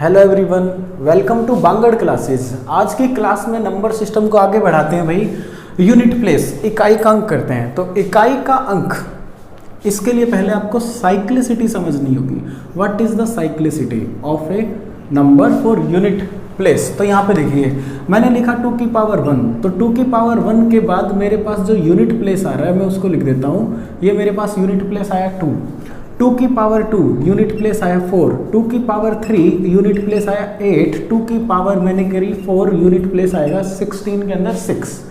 Hello everyone, welcome to Bangar classes. आज की class में नंबर सिस्टम को आगे बढ़ाते हैं भाई। यूनिट प्लेस, इकाई का अंक करते हैं। तो इकाई का अंक, इसके लिए पहले आपको साइक्लिसिटी समझनी होगी। What is the cyclicity of A number for unit place. तो यहाँ पे देखिए मैंने लिखा 2 की पावर 1, तो 2 की पावर 1 के बाद मेरे पास जो यूनिट प्लेस आ रहा है मैं उसको लिख देता हूँ। ये मेरे पास यूनिट प्लेस आया 2 की पावर 2 यूनिट प्लेस आया 4, 2 की पावर 3 यूनिट प्लेस आया 8, 2 की पावर मैंने करी 4 यूनिट प्लेस आएगा 16 के अंदर 6।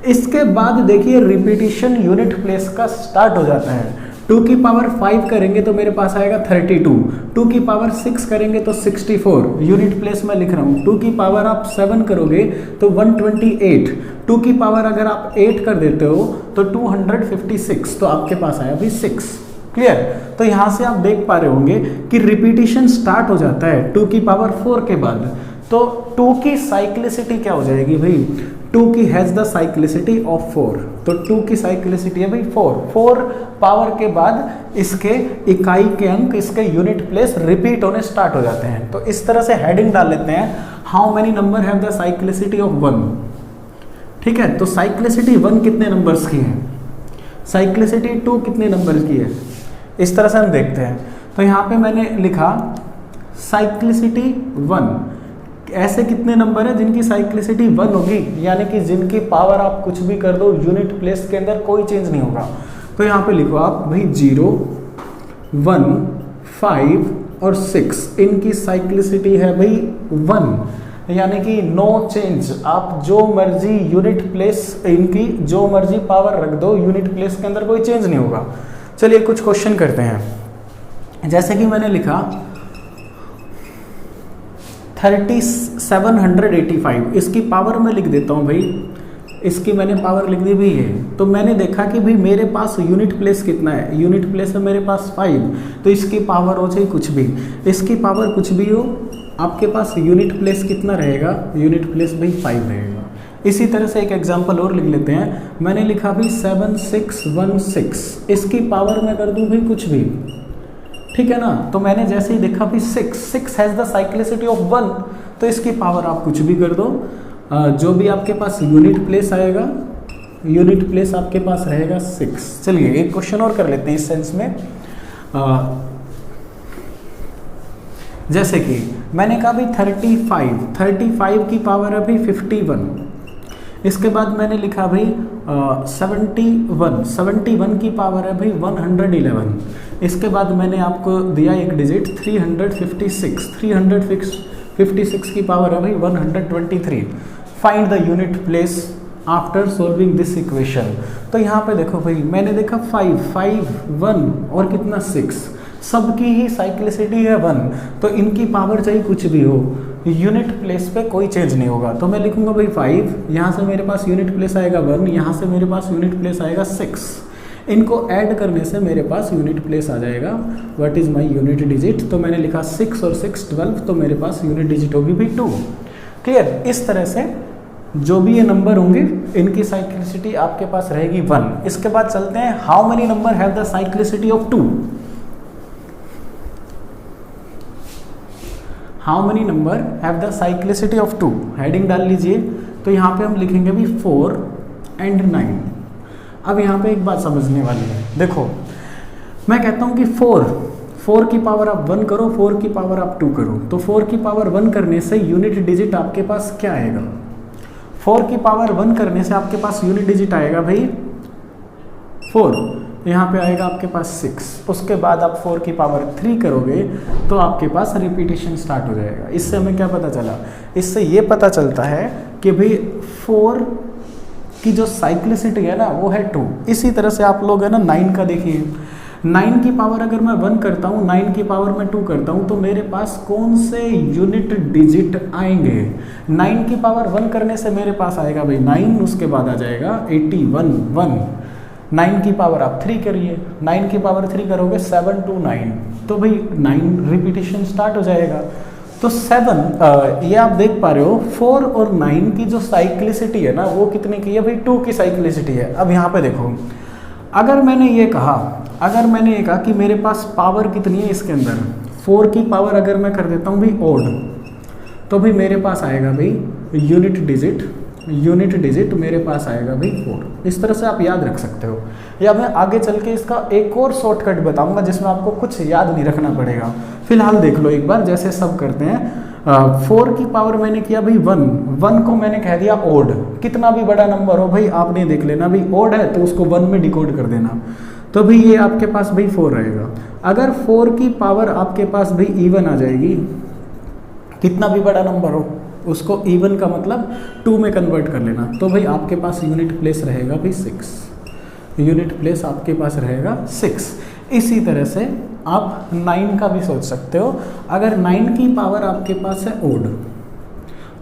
इसके बाद देखिए रिपीटिशन यूनिट प्लेस का स्टार्ट हो जाता है। 2 की पावर 5 करेंगे तो मेरे पास आएगा 32, 2 की पावर 6 करेंगे तो 64 यूनिट प्लेस मैं लिख रहा हूँ। 2 की पावर आप 7 करोगे तो 128, 2 की पावर अगर आप 8 कर देते हो तो 256, तो आपके पास आया भी 6। क्लियर। तो यहां से आप देख पा रहे होंगे कि रिपीटिशन स्टार्ट हो जाता है 2 की पावर 4 के बाद। तो 2 की साइक्लिसिटी क्या हो जाएगी भाई? 2 की हैज द साइक्लिसिटी ऑफ 4, तो 2 की साइक्लिसिटी है भाई 4 पावर के बाद इसके इकाई के अंक, इसके यूनिट प्लेस रिपीट होने स्टार्ट हो जाते हैं। तो इस तरह से हेडिंग डाल लेते हैं, how many number have the cyclicity of 1। ठीक है, तो साइक्लिसिटी 1 कितने नंबर्स की है, साइक्लिसिटी 2 कितने नंबर की है, इस तरह से हम देखते हैं। तो यहाँ पे मैंने लिखा साइक्लिसिटी 1, ऐसे कितने नंबर है जिनकी साइक्लिसिटी 1 होगी, यानी कि जिनकी पावर आप कुछ भी कर दो यूनिट प्लेस के अंदर कोई चेंज नहीं होगा। तो यहाँ पे लिखो आप भाई 0, 1, 5 और 6, इनकी साइक्लिसिटी है भाई 1, यानी कि नो चेंज। आप जो मर्जी यूनिट प्लेस, इनकी जो मर्जी पावर रख दो यूनिट प्लेस के अंदर कोई चेंज नहीं होगा। चलिए कुछ क्वेश्चन करते हैं। जैसे कि मैंने लिखा 3785, इसकी पावर मैं लिख देता हूँ भाई, इसकी मैंने पावर लिख दी भी है। तो मैंने देखा कि भाई मेरे पास यूनिट प्लेस कितना है, यूनिट प्लेस है मेरे पास 5, तो इसकी पावर हो चाहे कुछ भी, इसकी पावर कुछ भी हो, आपके पास यूनिट प्लेस कितना रहेगा, यूनिट प्लेस भाई 5 रहेगा। इसी तरह से एक एग्जांपल और लिख लेते हैं। मैंने लिखा भी 7616, इसकी पावर मैं कर दूं भी कुछ भी, ठीक है ना। तो मैंने जैसे ही देखा भी 6 हैज़ द साइक्लिसिटी ऑफ 1, तो इसकी पावर आप कुछ भी कर दो, जो भी आपके पास यूनिट प्लेस आएगा, यूनिट प्लेस आपके पास रहेगा 6। चलिए एक क्वेश्चन और कर लेते हैं इस सेंस में। जैसे कि मैंने कहा भी 35 की पावर है भाई 51, इसके बाद मैंने लिखा भाई 71 की पावर है भाई 111, इसके बाद मैंने आपको दिया एक डिजिट 356 की पावर है भाई 123। Find the unit place after solving this equation. तो यहाँ पे देखो भाई मैंने देखा 5, 1 और कितना 6, सबकी ही साइक्लिसिटी है 1, तो इनकी पावर चाहे कुछ भी हो यूनिट प्लेस पे कोई चेंज नहीं होगा। तो मैं लिखूंगा भाई 5, यहाँ से मेरे पास यूनिट प्लेस आएगा 1, यहाँ से मेरे पास यूनिट प्लेस आएगा 6, इनको ऐड करने से मेरे पास यूनिट प्लेस आ जाएगा what is my unit digit. तो मैंने लिखा 6 और 6 12, तो मेरे पास यूनिट डिजिट होगी भी 2। क्लियर। इस तरह से जो भी ये नंबर होंगे इनकी साइक्लिसिटी आपके पास रहेगी 1। इसके बाद चलते हैं, how many number have the cyclicity of 2। How many number have the cyclicity of 2, heading डाल लीजिए। तो यहाँ पे हम लिखेंगे भी 4 and 9। अब यहाँ पे एक बात समझने वाली है, देखो मैं कहता हूँ कि 4 की पावर आप 1 करो, 4 की पावर आप 2 करो, तो 4 की पावर 1 करने से यूनिट डिजिट आपके पास क्या आएगा, 4 की पावर 1 करने से आपके पास यूनिट डिजिट आएगा भाई 4, यहाँ पे आएगा आपके पास 6, उसके बाद आप 4 की पावर 3 करोगे तो आपके पास रिपीटिशन स्टार्ट हो जाएगा। इससे हमें क्या पता चला, इससे ये पता चलता है कि भाई 4 की जो साइक्लिसिटी है ना वो है 2। इसी तरह से आप लोग है ना 9 का देखिए, 9 की पावर अगर मैं 1 करता हूँ, 9 की पावर मैं 2 करता हूँ, तो मेरे पास कौन से यूनिट डिजिट आएंगे, 9 की पावर 1 करने से मेरे पास आएगा भाई 9, उसके बाद आ जाएगा 81 1। 9 की पावर आप 3 करिए, 9 की पावर 3 करोगे 7 to 9, तो भाई 9 रिपीटिशन स्टार्ट हो जाएगा। तो 7 ये आप देख पा रहे हो 4 और 9 की जो साइक्लिसिटी है ना वो कितने की है भाई 2 की साइक्लिसिटी है। अब यहाँ पे देखो, अगर मैंने ये कहा कि मेरे पास पावर कितनी है इसके अंदर 4 की पावर अगर मैं कर देता हूँ भाई ओड, तो भाई मेरे पास आएगा भाई यूनिट डिजिट मेरे पास आएगा भाई 4। इस तरह से आप याद रख सकते हो, या मैं आगे चल के इसका एक और शॉर्टकट बताऊंगा जिसमें आपको कुछ याद नहीं रखना पड़ेगा। फिलहाल देख लो एक बार जैसे सब करते हैं। 4 की पावर मैंने किया भाई 1 को मैंने कह दिया ओड, कितना भी बड़ा नंबर हो भाई आपने देख लेना भाई ओड है तो उसको 1 में डिकोड कर देना, तो भाई ये आपके पास भाई 4 रहेगा। अगर 4 की पावर आपके पास भाई इवन आ जाएगी, कितना भी बड़ा नंबर हो उसको इवन का मतलब 2 में कन्वर्ट कर लेना, तो भाई आपके पास यूनिट प्लेस रहेगा भाई 6, यूनिट प्लेस आपके पास रहेगा 6। इसी तरह से आप 9 का भी सोच सकते हो। अगर 9 की पावर आपके पास है ओड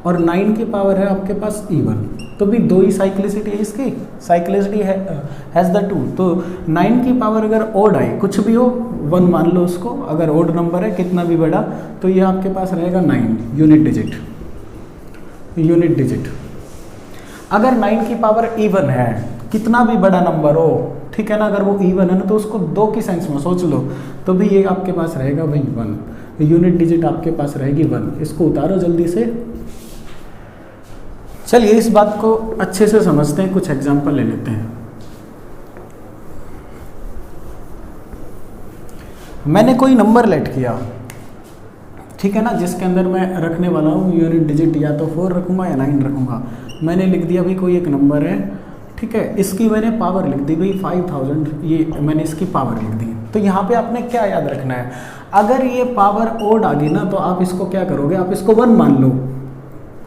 और 9 की पावर है आपके पास इवन, तो भी 2 ही साइक्लिसिटी है इसकी, साइक्लिसिटी है हैज़ द 2। तो 9 की पावर अगर ओड आई, कुछ भी हो 1 मान लो उसको, अगर ओड नंबर है कितना भी बड़ा, तो ये आपके पास रहेगा 9 यूनिट डिजिट। अगर 9 की पावर इवन है, कितना भी बड़ा नंबर हो, ठीक है ना, अगर वो इवन है ना तो उसको 2 की सेंस में सोच लो, तो भी ये आपके पास रहेगा भाई 1, यूनिट डिजिट आपके पास रहेगी 1। इसको उतारो जल्दी से। चलिए इस बात को अच्छे से समझते हैं, कुछ एग्जांपल ले लेते हैं। मैंने कोई नंबर लेट किया, ठीक है ना, जिसके अंदर मैं रखने वाला हूँ यूनिट डिजिट या तो 4 रखूँगा या 9 रखूँगा। मैंने लिख दिया भाई कोई एक नंबर है, ठीक है, इसकी मैंने पावर लिख दी भाई 5000, ये मैंने इसकी पावर लिख दी। तो यहाँ पे आपने क्या याद रखना है, अगर ये पावर ओड आ गई ना तो आप इसको क्या करोगे, आप इसको 1 मान लो।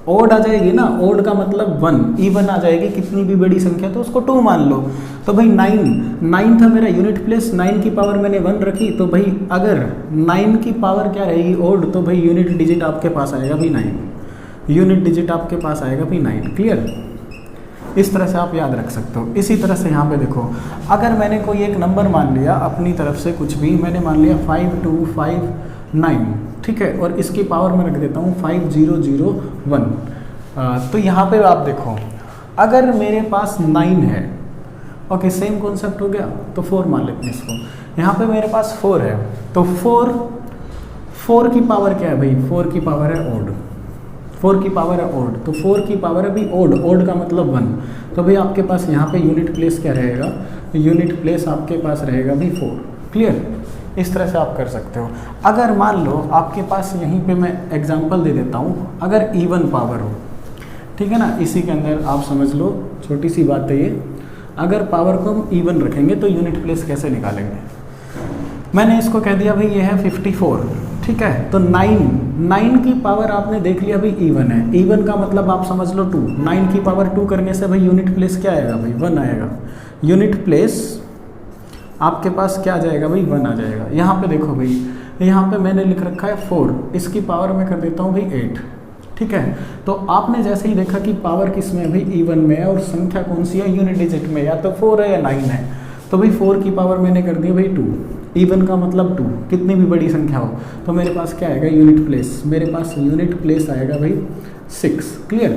ओड आ जाएगी ना, ओड का मतलब 1, इवन आ जाएगी कितनी भी बड़ी संख्या तो उसको 2 मान लो। तो भाई 9 था मेरा यूनिट प्लेस, 9 की पावर मैंने 1 रखी, तो भाई अगर 9 की पावर क्या रहेगी ओड, तो भाई यूनिट डिजिट आपके पास आएगा भाई 9, यूनिट डिजिट आपके पास आएगा भाई 9। क्लियर? इस तरह से आप याद रख सकते हो। इसी तरह से यहाँ पे देखो, अगर मैंने कोई एक नंबर मान लिया अपनी तरफ से, कुछ भी मैंने मान लिया 5259, ठीक है, और इसकी पावर मैं रख देता हूँ 5001। तो यहाँ पे आप देखो, अगर मेरे पास 9 है, ओके सेम कॉन्सेप्ट हो गया, तो 4 मान लेते हैं इसको। यहाँ पे मेरे पास 4 है, तो 4 की पावर क्या है भाई, 4 की पावर है ओड, 4 की पावर है ओड, तो 4 की पावर है भाई ओड का मतलब 1। तो भाई आपके पास यहाँ पे यूनिट प्लेस क्या रहेगा, यूनिट प्लेस आपके पास रहेगा भाई 4। क्लियर? इस तरह से आप कर सकते हो। अगर मान लो आपके पास, यहीं पे मैं एग्जांपल दे देता हूँ, अगर इवन पावर हो, ठीक है ना, इसी के अंदर आप समझ लो, छोटी सी बात है ये, अगर पावर को हम इवन रखेंगे तो यूनिट प्लेस कैसे निकालेंगे। मैंने इसको कह दिया भाई ये है 54, ठीक है, तो 9 की पावर आपने देख लिया भाई इवन है, इवन का मतलब आप समझ लो 2, 9 की पावर 2 करने से भाई यूनिट प्लेस क्या आएगा भाई 1 आएगा, यूनिट प्लेस आपके पास क्या आ जाएगा भाई 1 आ जाएगा। यहाँ पे देखो भाई, यहाँ पे मैंने लिख रखा है 4, इसकी पावर मैं कर देता हूँ भाई 8, ठीक है। तो आपने जैसे ही देखा कि पावर किस में है भाई इवन में है, और संख्या कौन सी है यूनिट डिजिट में, या तो 4 है या 9 है, तो भाई 4 की पावर मैंने कर दी भाई 2, इवन का मतलब 2, कितनी भी बड़ी संख्या हो, तो मेरे पास क्या आएगा यूनिट प्लेस, मेरे पास यूनिट प्लेस आएगा भाई 6। क्लियर?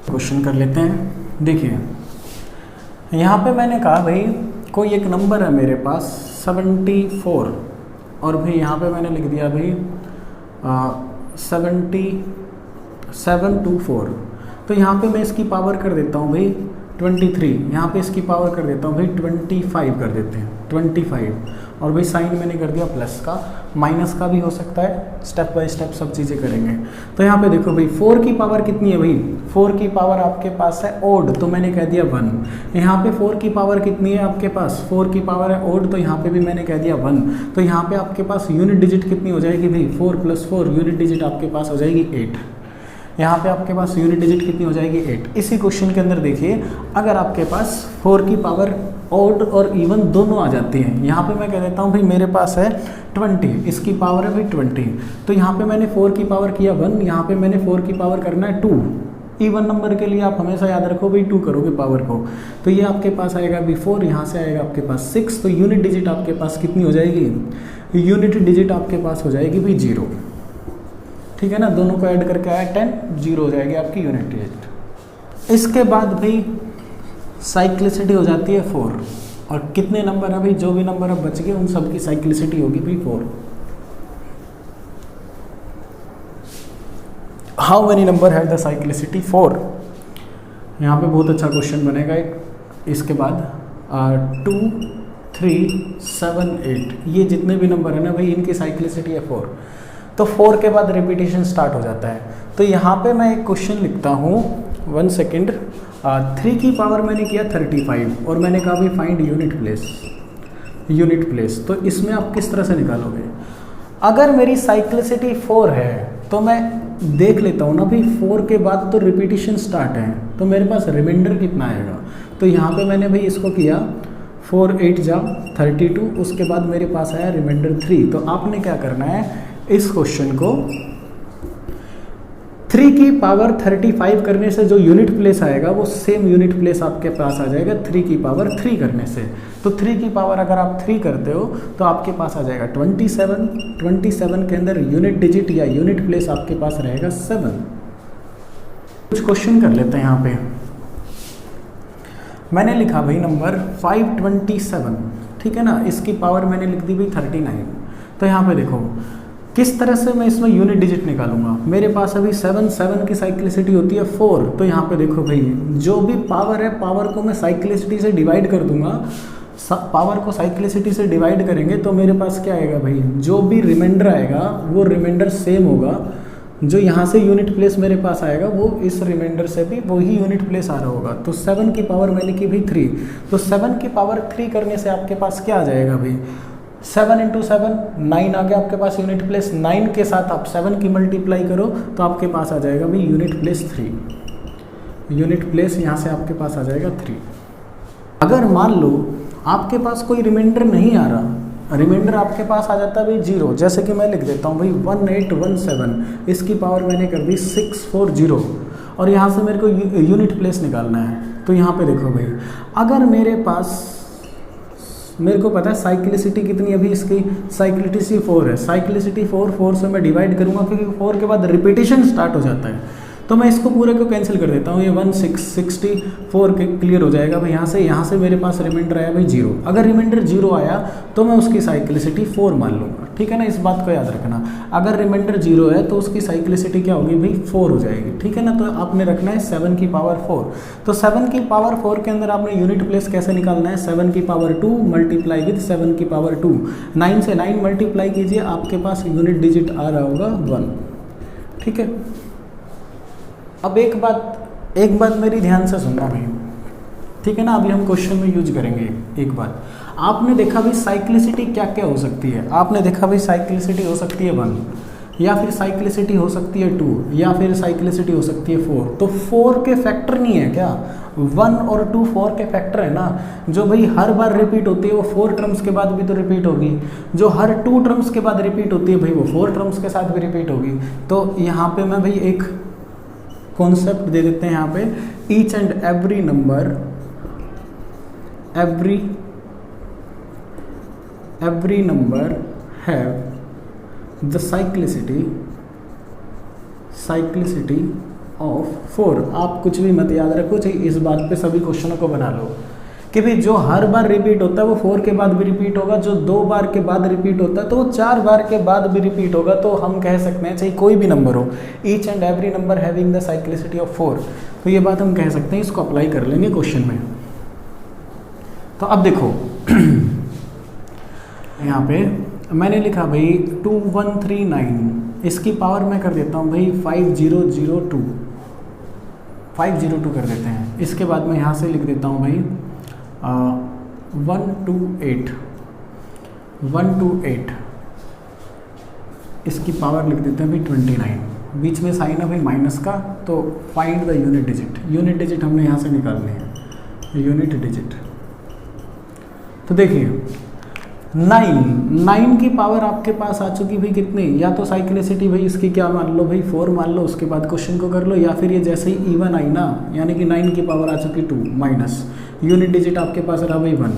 क्वेश्चन कर लेते हैं। देखिए यहाँ पे मैंने कहा भाई कोई एक नंबर है मेरे पास 74, और भाई यहाँ पे मैंने लिख दिया भाई 724। तो यहाँ पे मैं इसकी पावर कर देता हूँ भाई 23, यहाँ पे इसकी पावर कर देता हूँ भाई 25 कर देते हैं 25, और भाई साइन मैंने कर दिया प्लस का, माइनस का भी हो सकता है, स्टेप बाय स्टेप सब चीज़ें करेंगे। तो यहाँ पे देखो भाई 4 की पावर कितनी है भाई, 4 की पावर आपके पास है ओड, तो मैंने कह दिया 1। यहाँ पे 4 की पावर कितनी है आपके पास, 4 की पावर है ओड, तो यहाँ पे भी मैंने कह दिया 1। तो यहाँ पे आपके पास यूनिट डिजिट कितनी हो जाएगी भाई 4 + 4, यूनिट डिजिट आपके पास हो जाएगी 8। यहाँ पे आपके पास यूनिट डिजिट कितनी हो जाएगी 8। इसी क्वेश्चन के अंदर देखिए, अगर आपके पास 4 की पावर ऑड और इवन दोनों आ जाती हैं, यहाँ पे मैं कह देता हूँ भाई मेरे पास है 20, इसकी पावर है भाई 20, तो यहाँ पे मैंने 4 की पावर किया 1, यहाँ पे मैंने 4 की पावर करना है 2। इवन नंबर के लिए आप हमेशा याद रखो भाई 2 करोगे पावर को, तो ये आपके पास आएगा भाई 4, यहाँ से आएगा आपके पास 6, तो यूनिट डिजिट आपके पास कितनी हो जाएगी, यूनिट डिजिट आपके पास हो जाएगी भाई 0। ठीक है ना, दोनों को ऐड करके आया 10, 0 हो जाएगी आपकी यूनिट डिजिट। इसके बाद भाई साइक्लिसिटी हो जाती है 4, और कितने नंबर है भाई, जो भी नंबर अब बच गए उन सब की साइक्लिसिटी होगी भाई 4। How many number have the cyclicity 4। यहाँ पे बहुत अच्छा क्वेश्चन बनेगा एक। इसके बाद 2 3 7 8 ये जितने भी नंबर है ना भाई, इनकी साइक्लिसिटी है 4। तो 4 के बाद रिपीटेशन स्टार्ट हो जाता है। तो यहाँ पे मैं एक क्वेश्चन लिखता हूँ, 1 सेकेंड। 3 की पावर मैंने किया 35 और मैंने कहा भाई फाइंड यूनिट प्लेस। तो इसमें आप किस तरह से निकालोगे? अगर मेरी साइक्लिसिटी 4 है तो मैं देख लेता हूँ ना भाई 4 के बाद तो रिपीटेशन स्टार्ट है, तो मेरे पास रिमाइंडर कितना आएगा। तो यहाँ पे मैंने भाई इसको किया 4 8 जा 32, उसके बाद मेरे पास आया रिमाइंडर 3। तो आपने क्या करना है, इस क्वेश्चन को 3 की पावर 35 करने से जो यूनिट प्लेस आएगा वो सेम यूनिट प्लेस आपके पास आ जाएगा 3 की पावर 3 करने से। तो 3 की पावर अगर आप 3 करते हो तो आपके पास आ जाएगा 27 के अंदर यूनिट डिजिट या यूनिट प्लेस आपके पास रहेगा 7। कुछ क्वेश्चन कर लेते हैं। यहाँ पे मैंने लिखा भाई नंबर 527, ठीक है ना, इसकी पावर मैंने लिख दी भाई 39। तो यहाँ पे देखो किस तरह से मैं इसमें यूनिट डिजिट निकालूंगा। मेरे पास अभी 7 की साइक्लिसिटी होती है 4। तो यहाँ पे देखो भाई जो भी पावर है, पावर को मैं साइक्लिसिटी से डिवाइड कर दूंगा। पावर को साइक्लिसिटी से डिवाइड करेंगे तो मेरे पास क्या आएगा भाई, जो भी रिमाइंडर आएगा वो रिमाइंडर सेम होगा। जो यहाँ से यूनिट प्लेस मेरे पास आएगा वो इस रिमाइंडर से भी वही यूनिट प्लेस आ रहा होगा। तो 7 की पावर मैंने की भाई 3। तो 7 की पावर 3 करने से आपके पास क्या आ जाएगा भाई, 7 × 7 9 आ गया आपके पास यूनिट प्लेस। 9 के साथ आप 7 की मल्टीप्लाई करो तो आपके पास आ जाएगा भाई यूनिट प्लेस 3। यूनिट प्लेस यहाँ से आपके पास आ जाएगा 3। अगर मान लो आपके पास कोई रिमाइंडर नहीं आ रहा, रिमाइंडर आपके पास आ जाता है भाई 0, जैसे कि मैं लिख देता हूँ भाई 1817, इसकी पावर मैंने कर दी 640 और यहाँ से मेरे को यूनिट प्लेस निकालना है। तो यहाँ पे देखो भाई, अगर मेरे पास, मेरे को पता है साइक्लिसिटी कितनी, अभी इसकी साइक्लिसिटी 4 है। साइक्लिसिटी 4 से मैं डिवाइड करूँगा क्योंकि 4 के बाद रिपीटेशन स्टार्ट हो जाता है। तो मैं इसको पूरे को कैंसिल कर देता हूँ, ये 64 के क्लियर हो जाएगा भाई। यहाँ से मेरे पास रिमाइंडर आया भाई 0। अगर रिमाइंडर 0 आया तो मैं उसकी साइक्लिसिटी 4 मान लूँगा, ठीक है ना, इस बात को याद रखना। अगर रिमाइंडर 0 है तो उसकी साइक्लिसिटी क्या होगी भाई 4 हो जाएगी, ठीक है ना। तो आपने रखना है 7 की पावर 4। तो 7 की पावर 4 के अंदर आपने यूनिट प्लेस कैसे निकालना है, 7 की पावर 2 मल्टीप्लाई विद 7 की पावर 2। 9 से 9 मल्टीप्लाई कीजिए, आपके पास यूनिट डिजिट आ रहा होगा 1, ठीक है। अब एक बात मेरी ध्यान से सुनना भाई, ठीक है ना। अभी हम क्वेश्चन में यूज करेंगे एक बात। आपने देखा भाई साइक्लिसिटी क्या क्या हो सकती है। आपने देखा भाई साइक्लिसिटी हो सकती है 1, या फिर साइक्लिसिटी हो सकती है 2, या फिर साइक्लिसिटी हो सकती है 4। तो 4 के फैक्टर नहीं है क्या, 1 और 2 4 के फैक्टर है ना। जो भाई हर बार रिपीट होती है वो 4 टर्म्स के बाद भी तो रिपीट होगी। जो हर 2 टर्म्स के बाद रिपीट होती है भाई वो 4 टर्म्स के साथ भी रिपीट होगी। तो यहाँ पे मैं भाई एक कॉन्सेप्ट दे देते हैं यहाँ पे, each and every number, every number have the cyclicity of 4। आप कुछ भी मत याद रखो, चाहिए इस बात पे सभी क्वेश्चनों को बना लो कि भाई जो हर बार रिपीट होता है वो 4 के बाद भी रिपीट होगा, जो 2 बार के बाद रिपीट होता है तो वो 4 बार के बाद भी रिपीट होगा। तो हम कह सकते हैं चाहे कोई भी नंबर हो, each and every number having the cyclicity of 4। तो ये बात हम कह सकते हैं, इसको अप्लाई कर लेंगे क्वेश्चन में। तो अब देखो यहाँ पे मैंने लिखा भाई 2139, इसकी पावर मैं कर देता हूँ भाई 5002 कर देते हैं। इसके बाद मैं यहाँ से लिख देता हूँ भाई 128, इसकी पावर लिख देते हैं भाई 29। बीच में साइन है भाई माइनस का, तो find the unit digit. Unit digit हमने यहाँ से निकालनी है, यूनिट डिजिट। तो देखिए 9 की पावर आपके पास आ चुकी भाई कितनी, या तो साइक्लिसिटी भाई इसकी क्या मान लो भाई 4 मान लो, उसके बाद क्वेश्चन को कर लो, या फिर ये जैसे ही इवन आई ना, यानी कि 9 की पावर आ चुकी 2 माइनस यूनिट डिजिट आपके पास रहा भाई 1।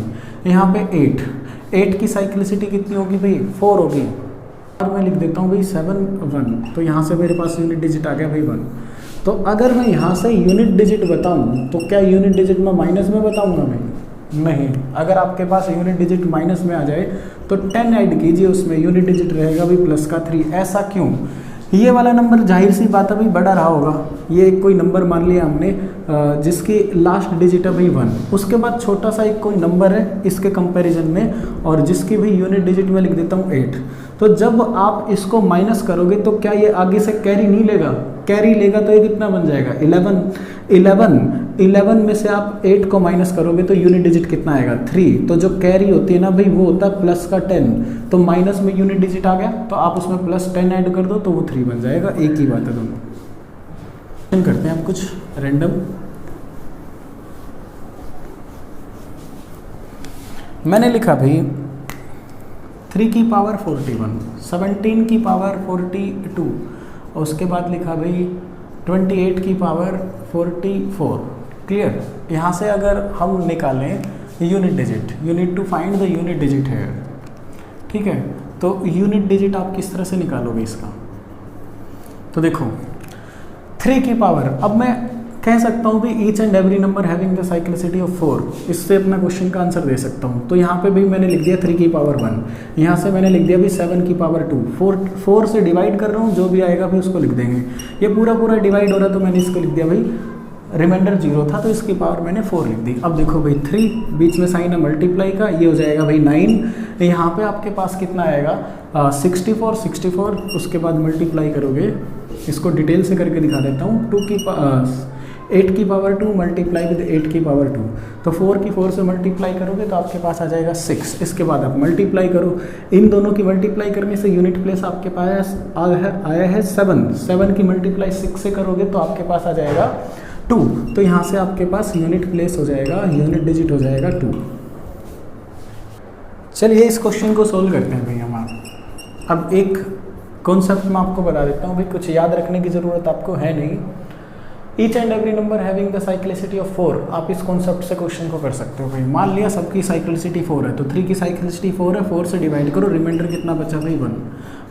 यहाँ पे 8 की साइक्लिसिटी कितनी होगी भाई 4 होगी, और मैं लिख देता हूँ भाई 7 1। तो यहाँ से मेरे पास यूनिट डिजिट आ गया भाई 1। तो अगर मैं यहाँ से यूनिट डिजिट बताऊँ तो क्या यूनिट डिजिट मैं माइनस में बताऊँगा भाई, नहीं। अगर आपके पास यूनिट डिजिट माइनस में आ जाए तो 10 ऐड कीजिए, उसमें यूनिट डिजिट रहेगा भी प्लस का 3। ऐसा क्यों, ये वाला नंबर जाहिर सी बात है भाई बड़ा रहा होगा। ये कोई नंबर मान लिया हमने जिसकी लास्ट डिजिट है भाई 1, उसके बाद छोटा सा एक कोई नंबर है इसके कंपैरिजन में और जिसकी भाई यूनिट डिजिट में लिख देता हूँ 8। तो जब आप इसको माइनस करोगे तो क्या ये आगे से कैरी नहीं लेगा? कैरी लेगा तो ये कितना बन जाएगा 11 में से आप 8 को माइनस करोगे तो यूनिट डिजिट कितना आएगा 3। तो जो कैरी होती है ना भाई वो होता है प्लस का 10, तो माइनस में यूनिट डिजिट आ गया तो आप उसमें प्लस 10 ऐड कर दो तो वो 3 बन जाएगा। एक ही बात है दोनों। करते हैं हम कुछ रैंडम। मैंने लिखा भाई 3 की पावर 41, 17 की पावर 42 और उसके बाद लिखा भाई 28 की पावर 44। क्लियर? यहाँ से अगर हम निकालें unit digit, you need to find the unit digit है। ठीक है, तो यूनिट डिजिट आप किस तरह से निकालोगे इसका? तो देखो 3 की पावर, अब मैं कह सकता हूँ भी each and every number having the cyclicity of 4, इससे अपना क्वेश्चन का आंसर दे सकता हूँ। तो यहाँ पे भी मैंने लिख दिया 3 की पावर 1, यहाँ से मैंने लिख दिया भी 7 की पावर 2, 4 से डिवाइड कर रहा हूँ, जो भी आएगा भी उसको लिख देंगे। ये पूरा डिवाइड हो रहा तो मैंने इसको लिख दिया भाई, रिमाइंडर 0 था तो इसकी पावर मैंने 4 लिख दी। अब देखो भाई 3 बीच में साइन है मल्टीप्लाई का, ये हो जाएगा भाई 9। यहाँ पे आपके पास कितना आएगा 64, उसके बाद मल्टीप्लाई करोगे, इसको डिटेल से करके दिखा देता हूँ। 8 की पावर 2 मल्टीप्लाई विद 8 की पावर 2, तो 4 की 4 से मल्टीप्लाई करोगे तो आपके पास आ जाएगा 6। इसके बाद आप मल्टीप्लाई करो, इन दोनों की मल्टीप्लाई करने से यूनिट प्लेस आपके पास आया है 7 की मल्टीप्लाई 6 से करोगे तो आपके पास आ जाएगा 2। तो यहाँ से आपके पास यूनिट प्लेस हो जाएगा, यूनिट डिजिट हो जाएगा 2। चलिए इस क्वेश्चन को सोल्व करते हैं भाई हम। अब एक कॉन्सेप्ट मैं आपको बता देता हूँ भाई, कुछ याद रखने की ज़रूरत आपको है नहीं। Each and every number having the cyclicity of 4, आप इस कॉन्सेप्ट से क्वेश्चन को कर सकते हो भाई। मान लिया सबकी साइक्लिसिटी 4 है तो 3 की साइक्लिसिटी 4 है, 4 से डिवाइड करो, रिमाइंडर कितना बचा भाई 1,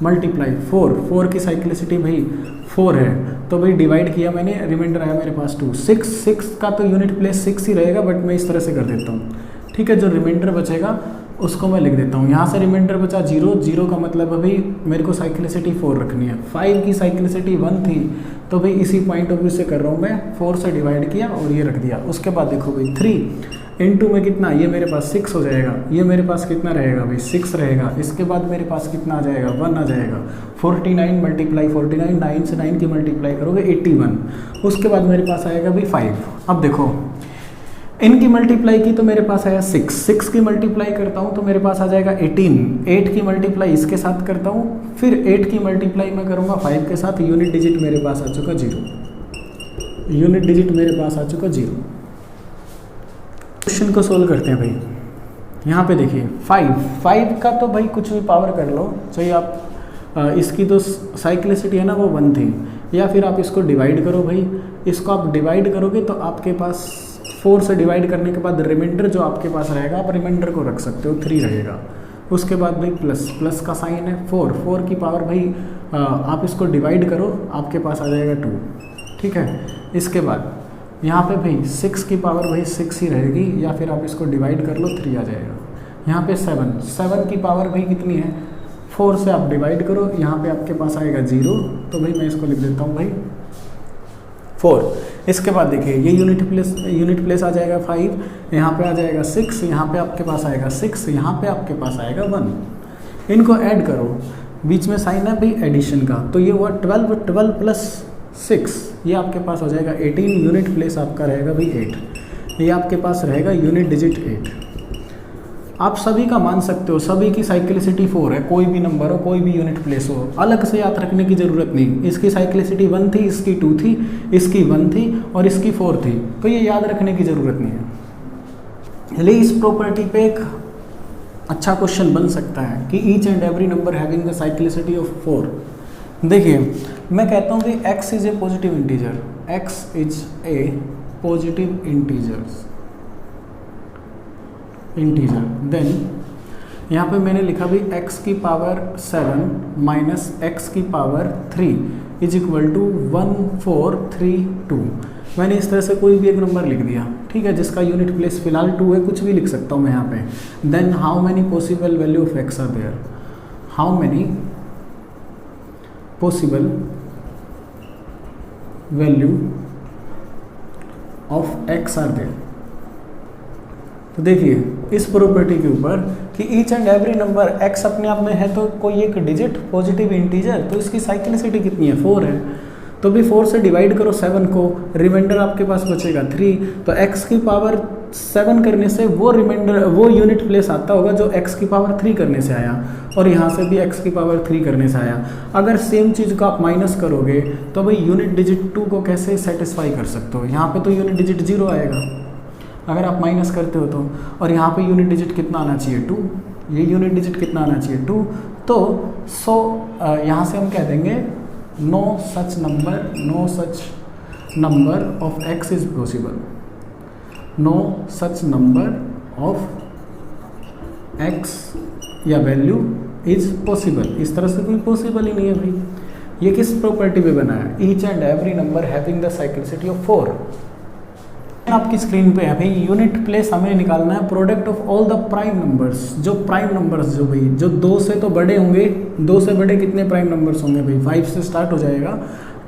मल्टीप्लाई 4 की साइक्लिसिटी भाई 4 है तो भाई डिवाइड किया मैंने, रिमाइंडर आया मेरे पास 2। 6 का तो यूनिट प्लेस 6 ही रहेगा, बट मैं इस तरह से कर देता हूँ। ठीक है, जो रिमाइंडर बचेगा उसको मैं लिख देता हूँ। यहाँ से रिमाइंडर बचा 0 का मतलब अभी मेरे को साइक्लिसिटी 4 रखनी है। 5 की साइक्लिसिटी 1 थी तो भाई इसी पॉइंट ऑफ व्यू से कर रहा हूँ मैं, 4 से डिवाइड किया और ये रख दिया। उसके बाद देखो भाई 3 इंटू में कितना, ये मेरे पास 6 हो जाएगा, ये मेरे पास कितना रहेगा भाई 6 रहेगा। इसके बाद मेरे पास कितना आ जाएगा 1 आ जाएगा। 49 मल्टीप्लाई 49, 9 से 9 की मल्टीप्लाई करोगे 81। उसके बाद मेरे पास आएगा भाई 5। अब देखो इनकी मल्टीप्लाई की तो मेरे पास आया 6 की मल्टीप्लाई करता हूँ तो मेरे पास आ जाएगा 18। 8 की मल्टीप्लाई इसके साथ करता हूँ, फिर 8 की मल्टीप्लाई मैं करूँगा 5 के साथ, यूनिट डिजिट मेरे पास आ चुका 0। यूनिट डिजिट मेरे पास आ चुका 0। क्वेश्चन को सोल्व करते हैं भाई। यहाँ पे देखिए 5 का तो भाई कुछ भी पावर कर लो, चाहिए आप इसकी तो साइक्लिसिटी है ना वो 1 थी, या फिर आप इसको डिवाइड करो भाई। इसको आप डिवाइड करोगे तो आपके पास 4 से डिवाइड करने के बाद रिमाइंडर जो आपके पास रहेगा, आप रिमाइंडर को रख सकते हो 3 रहेगा। उसके बाद भाई प्लस का साइन है 4 की पावर भाई आप इसको डिवाइड करो, आपके पास आ जाएगा 2। ठीक है, इसके बाद यहाँ पे भाई 6 की पावर भाई 6 ही रहेगी, या फिर आप इसको डिवाइड कर लो 3 आ जाएगा। यहाँ पे 7 की पावर भाई कितनी है 4 से आप डिवाइड करो, यहाँ पे आपके पास आएगा 0, तो भाई मैं इसको लिख देता हूँ भाई 4। इसके बाद देखिए ये यूनिट प्लेस आ जाएगा 5, यहाँ पे आ जाएगा 6, यहाँ पे आपके पास आएगा 6, यहाँ पे आपके पास आएगा 1। इनको ऐड करो, बीच में साइन है भाई एडिशन का, तो ये हुआ 12 प्लस 6, ये आपके पास हो जाएगा 18। यूनिट प्लेस आपका रहेगा भाई 8, ये आपके पास रहेगा यूनिट डिजिट 8। आप सभी का मान सकते हो, सभी की साइक्लिसिटी 4 है, कोई भी नंबर हो, कोई भी यूनिट प्लेस हो, अलग से याद रखने की ज़रूरत नहीं। इसकी साइक्लिसिटी 1 थी, इसकी 2 थी, इसकी 1 थी और इसकी 4 थी, तो ये याद रखने की ज़रूरत नहीं है। चलिए इस प्रॉपर्टी पे एक अच्छा क्वेश्चन बन सकता है कि each and every number having the cyclicity of 4। देखिए मैं कहता हूँ कि x is a positive integer, x is a positive integer, then यहाँ पे मैंने लिखा भी x की पावर 7 माइनस x की पावर 3 इज इक्वल टू 1432। मैंने इस तरह से कोई भी एक नंबर लिख दिया, ठीक है, जिसका यूनिट प्लेस फिलहाल 2 है, कुछ भी लिख सकता हूँ मैं यहाँ पे। Then how many possible value of x are there, how many possible value of x are there. तो देखिए इस प्रॉपर्टी के ऊपर कि each and every number x अपने आप में है तो कोई एक डिजिट पॉजिटिव इंटीजर, तो इसकी साइक्लिसिटी कितनी है 4 है। तो भी 4 से डिवाइड करो 7 को, रिमाइंडर आपके पास बचेगा 3। तो x की पावर 7 करने से वो रिमाइंडर वो यूनिट प्लेस आता होगा जो x की पावर 3 करने से आया, और यहाँ से भी x की पावर 3 करने से आया। अगर सेम चीज़ को आप माइनस करोगे तो भाई यूनिट डिजिट 2 को कैसे सेटिस्फाई कर सकते हो। यहाँ पे तो यूनिट डिजिट 0 आएगा अगर आप माइनस करते हो तो, और यहाँ पे यूनिट डिजिट कितना आना चाहिए 2, ये यूनिट डिजिट कितना आना चाहिए 2। तो यहाँ से हम कह देंगे no such number of x is possible, no such number of x या वैल्यू इज पॉसिबल। इस तरह से कोई पॉसिबल ही नहीं है भाई। ये किस प्रॉपर्टी पे बना है, each and every number having the cyclicity of 4। आपकी स्क्रीन पे है भाई यूनिट प्लेस हमें निकालना है product of all the prime numbers, जो प्राइम नंबर्स जो भाई जो 2 से तो बड़े होंगे, 2 से बड़े कितने प्राइम नंबर्स होंगे भाई 5 से स्टार्ट हो जाएगा।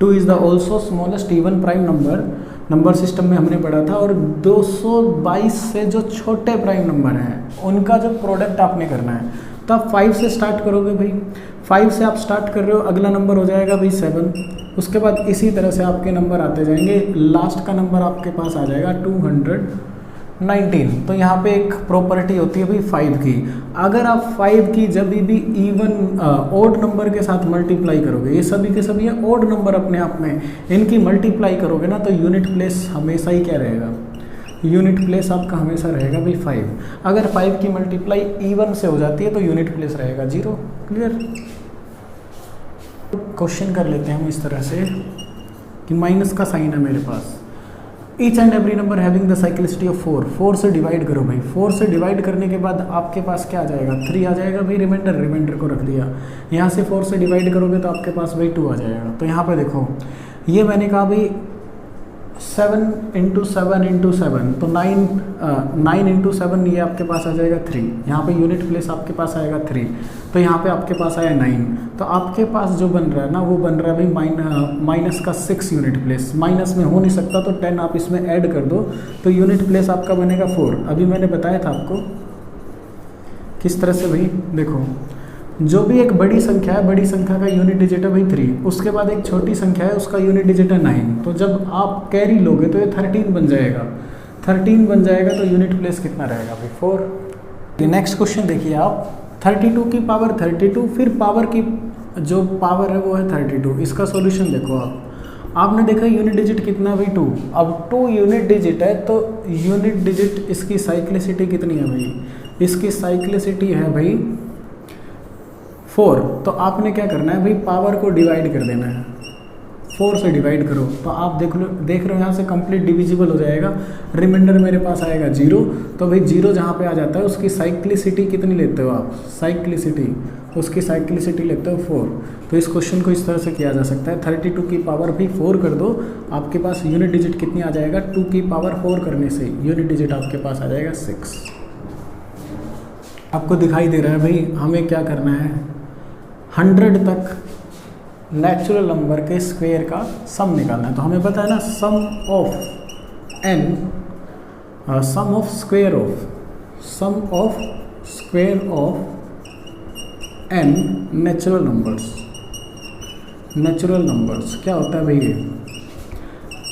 2 is the also smallest even prime number system में हमने पढ़ा था। और 222 से जो छोटे प्राइम नंबर हैं उनका जो प्रोडक्ट आपने करना है, तो आप 5 से स्टार्ट करोगे भाई, 5 से आप स्टार्ट कर रहे हो, अगला नंबर हो जाएगा भाई 7, उसके बाद इसी तरह से आपके नंबर आते जाएंगे, लास्ट का नंबर आपके पास आ जाएगा 219। तो यहाँ पे एक प्रॉपर्टी होती है भाई 5 की। अगर आप 5 की जब भी इवन ओड नंबर के साथ मल्टीप्लाई करोगे, ये सभी के सभी ओड नंबर अपने आप में, इनकी मल्टीप्लाई करोगे ना तो यूनिट प्लेस हमेशा ही क्या रहेगा, यूनिट प्लेस आपका हमेशा रहेगा भाई 5। अगर 5 की मल्टीप्लाई इवन से हो जाती है तो यूनिट प्लेस रहेगा 0। क्लियर। क्वेश्चन कर लेते हैं हम इस तरह से कि माइनस का साइन है मेरे पास, each and every number having the cyclicity of 4 से डिवाइड करो भाई। 4 से डिवाइड करने के बाद आपके पास क्या आ जाएगा 3 आ जाएगा भाई, रिमाइंडर को रख दिया। यहाँ से 4 से डिवाइड करोगे तो आपके पास भाई 2 आ जाएगा। तो यहाँ पे देखो ये मैंने कहा भाई 7 × 7 × 7, तो 9 × 7 ये आपके पास आ जाएगा 3। यहाँ पे यूनिट प्लेस आपके पास आएगा 3, तो यहाँ पे आपके पास आया 9। तो आपके पास जो बन रहा है ना वो बन रहा है भाई माइनस का 6 यूनिट प्लेस। माइनस में हो नहीं सकता तो 10 आप इसमें ऐड कर दो तो यूनिट प्लेस आपका बनेगा 4। अभी मैंने बताया था आपको किस तरह से भाई, देखो जो भी एक बड़ी संख्या है, बड़ी संख्या का यूनिट डिजिट है भाई 3, उसके बाद एक छोटी संख्या है उसका यूनिट डिजिट है 9। तो जब आप कैरी लोगे तो ये 13 बन जाएगा, 13 बन जाएगा तो यूनिट प्लेस कितना रहेगा भाई 4। नेक्स्ट क्वेश्चन देखिए आप, 32 की पावर 32, फिर पावर की जो पावर है वो है 32। इसका सॉल्यूशन देखो आपने देखा यूनिट डिजिट कितना भाई 2। अब 2 यूनिट डिजिट है तो यूनिट डिजिट इसकी साइक्लिसिटी कितनी है भाई, इसकी साइक्लिसिटी है भाई 4। तो आपने क्या करना है भाई पावर को डिवाइड कर देना है, 4 से डिवाइड करो तो आप देख रहे हो यहाँ से कंप्लीट डिविजिबल हो जाएगा। रिमाइंडर मेरे पास आएगा 0, तो भाई 0 जहाँ पे आ जाता है उसकी साइक्लिसिटी कितनी लेते हो आप, उसकी साइक्लिसिटी लेते हो 4। तो इस क्वेश्चन को इस तरह से किया जा सकता है, 32 की पावर भी 4 कर दो, आपके पास यूनिट डिजिट कितनी आ जाएगा, 2 की पावर 4 करने से यूनिट डिजिट आपके पास आ जाएगा 6। आपको दिखाई दे रहा है भाई हमें क्या करना है, 100 तक नेचुरल नंबर के स्क्वायर का सम निकालना है। तो हमें पता है ना sum of square of n natural numbers क्या होता है भाई, ये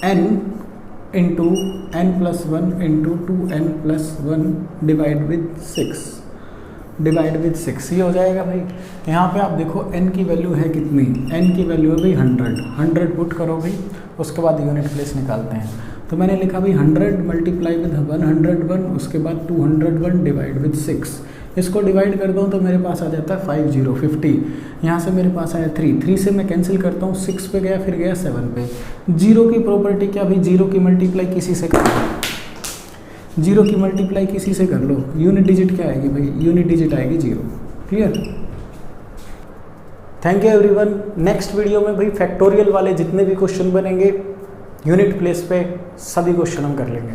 n × n+1 × 2n+1 divide with 6 ये हो जाएगा भाई। यहाँ पे आप देखो n की वैल्यू है कितनी, n की वैल्यू है भाई 100 पुट करो भाई, उसके बाद यूनिट प्लेस निकालते हैं। तो मैंने लिखा भाई 100 मल्टीप्लाई विद 101, उसके बाद 201 डिवाइड विद 6। इसको डिवाइड कर दूँ तो मेरे पास आ जाता है 50। यहाँ से मेरे पास आया 3 से मैं कैंसिल करता हूँ, 6 पे गया फिर गया 7 पे। 0 की प्रॉपर्टी क्या भाई, 0 की मल्टीप्लाई किसी से कर लो, 0 की मल्टीप्लाई किसी से कर लो, यूनिट डिजिट क्या आएगी भाई, यूनिट डिजिट आएगी 0। Clear. Thank you everyone. Next video में भाई फैक्टोरियल वाले जितने भी क्वेश्चन बनेंगे यूनिट प्लेस पे सभी क्वेश्चन हम कर लेंगे।